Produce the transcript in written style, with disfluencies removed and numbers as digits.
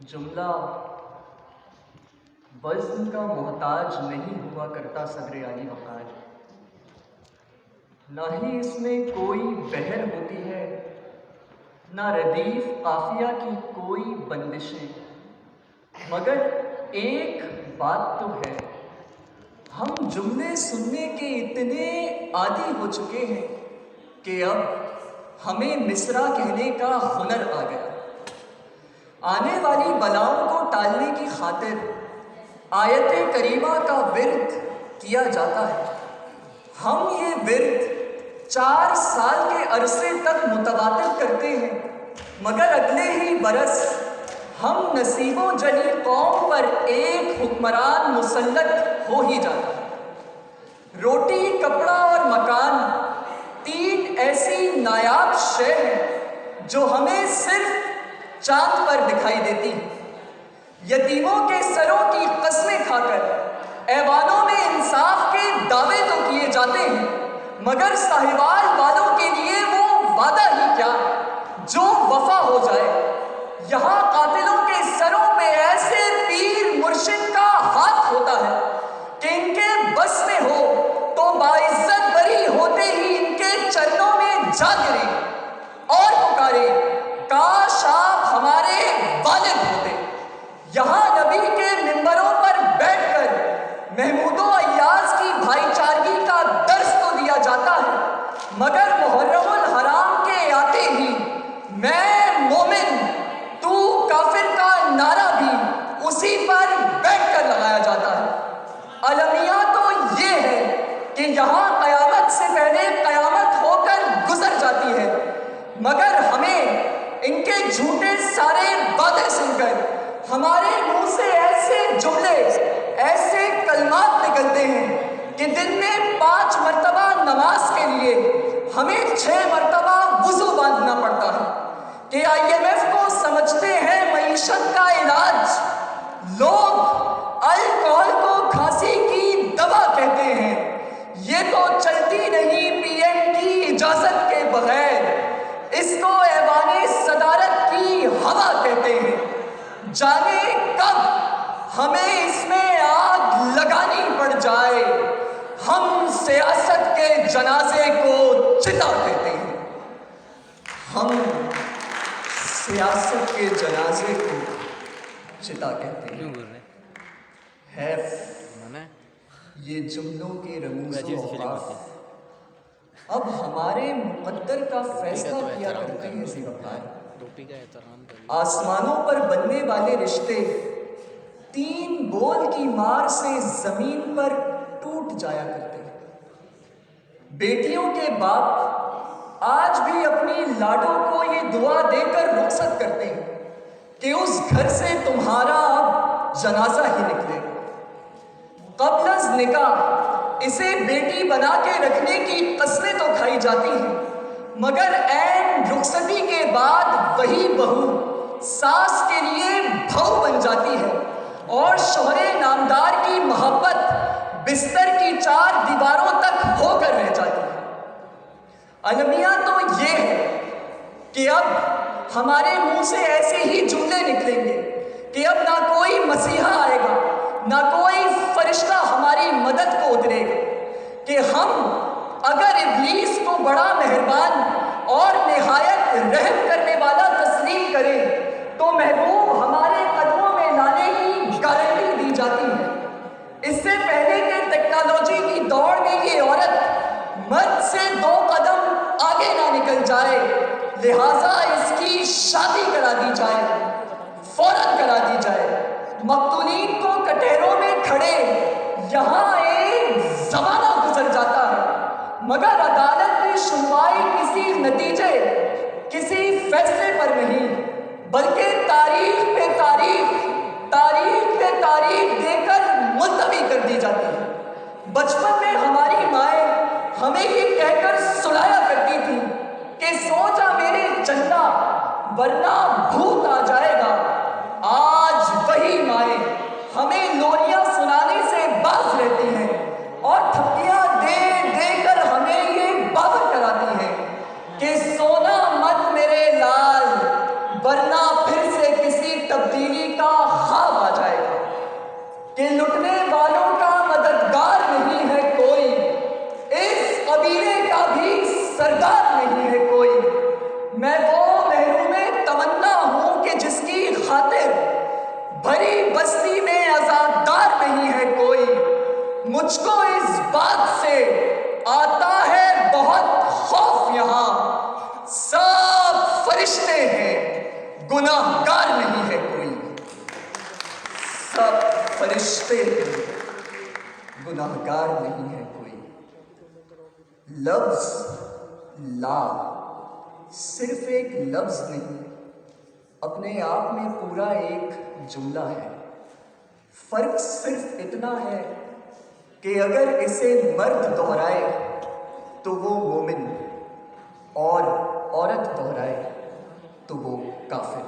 جملہ وزن کا محتاج نہیں ہوا کرتا صدر عالی وقار، نہ ہی اس میں کوئی بحر ہوتی ہے، نہ ردیف قافیہ کی کوئی بندشیں، مگر ایک بات تو ہے، ہم جملے سننے کے اتنے عادی ہو چکے ہیں کہ اب ہمیں مصرع کہنے کا ہنر آ گیا۔ آنے والی بلاؤں کو ٹالنے کی خاطر آیت کریمہ کا ورد کیا جاتا ہے۔ ہم یہ ورد 4 سال کے عرصے تک متواتر کرتے ہیں، مگر اگلے ہی برس ہم نصیب و جلی قوم پر ایک حکمران مسلط ہو ہی جاتا ہے۔ روٹی، کپڑا اور مکان 3 ایسی نایاب شے ہیں جو ہمیں صرف چاند پر دکھائی دیتی ہیں۔ یتیموں کے سروں کی قسمیں کھا کر ایوانوں میں انصاف کے دعوے تو کیے جاتے ہیں، مگر ساہیوال والوں کے لیے وہ وعدہ ہی کیا جو وفا ہو جائے۔ یہاں قاتلوں کے سروں پہ ایسے پیر مرشد کا ہاتھ ہوتا ہے کہ ان کے بس میں ہو تو باعزت بری ہوتے ہی ان کے چرنوں میں جا گرے اور پکارے، کاش آپ ہمارے والد ہوتے۔ یہاں نبی کے ممبروں پر بیٹھ کر محمود و ایاز کی بھائی چارگی کا درس تو دیا جاتا ہے، مگر محرم الحرام کے آتے ہی میں مومن تو کافر کا نعرہ بھی اسی پر بیٹھ کر لگایا جاتا ہے۔ المیہ تو یہ ہے کہ یہاں قیامت سے پہلے قیامت ہو کر گزر جاتی ہے، مگر ہمیں ان کے جھوٹے سارے وعدے سن کر ہمارے منہ سے ایسے جملے، ایسے کلمات نکلتے ہیں کہ دن میں 5 مرتبہ نماز کے لیے ہمیں 6 مرتبہ وضو باندھنا پڑتا ہے کہ IMF کو سمجھتے ہیں معیشت کا علاج، لوگ الکحل کو کھانسی کی دوا کہتے ہیں، یہ تو چلتی نہیں PM کی اجازت کے بغیر، اس کو ایوان صدارت کی ہوا کہتے ہیں۔ جانے کب ہمیں اس میں آگ لگانی پڑ جائے، ہم سیاست کے جنازے کو چتا کہتے ہیں۔ ہم سیاست کے جنازے کو چتا کہتے ہیں۔ یہ جملوں کے رموز و اوقاف اب ہمارے مقدر کا فیصلہ کیا کرتے ہیں ذی وقار۔ آسمانوں پر بننے والے رشتے 3 بول کی مار سے زمین پر ٹوٹ جایا کرتے ہیں۔ بیٹیوں کے باپ آج بھی اپنی لاڈوں کو یہ دعا دے کر رخصت کرتے ہیں کہ اس گھر سے تمہارا اب جنازہ ہی نکلے۔ قبل از نکاح اسے بیٹی بنا کے رکھنے کی قسمیں تو کھائی جاتی ہیں، مگر عین رخصتی کے بعد وہی بہو ساس کے لیے بہو بن جاتی ہے اور شوہر نامدار کی محبت بستر کی 4 دیواروں تک ہو کر رہ جاتی ہے۔ المیہ تو یہ ہے کہ اب ہمارے منہ سے ایسے ہی جملے نکلیں گے کہ اب نہ کوئی مسیحا آئے گا، نہ کوئی فرشتہ ہماری مدد کو اترے گا، کہ ہم اگر ابلیس کو بڑا مہربان اور نہایت رحم کرنے والا تسلیم کریں تو محبوب ہمارے قدموں میں لانے کی گارنٹی دی جاتی ہے۔ اس سے پہلے کہ ٹیکنالوجی کی دوڑ میں یہ عورت مرد سے 2 قدم آگے نہ نکل جائے، لہٰذا اس کی شادی کرا دی جائے، فوراً کرا دی جائے۔ مقتولین کو کٹہروں میں کھڑے یہاں ایک زمانہ گزر جاتا ہے، مگر عدالت میں سنوائی کسی نتیجے، کسی فیصلے پر نہیں، بلکہ تاریخ پہ تاریخ، تاریخ پہ تاریخ دے کر ملتوی کر دی جاتی ہے۔ بچپن میں ہماری مائیں ہمیں یہ کہہ کر سلایا کرتی تھی کہ سو جا میرے چندا ورنہ بھوت آ جائے گا۔ آج وہی مائیں ہمیں لوریاں سنانے سے باز رہتی ہیں اور تھپڑیاں دے دے کر ہمیں یہ باور کراتی ہیں کہ سونا مت میرے لال ورنہ پھر سے کسی تبدیلی کا یہاں سب فرشتے ہیں، گناہگار نہیں ہے کوئی۔ سب فرشتے ہیں، گناہگار نہیں ہے کوئی۔ لفظ لا صرف ایک لفظ نہیں، اپنے آپ میں پورا ایک جملہ ہے۔ فرق صرف اتنا ہے کہ اگر اسے مرد دہرائے تو وہ مومن، اور عورت دہرائے تو وہ کافر۔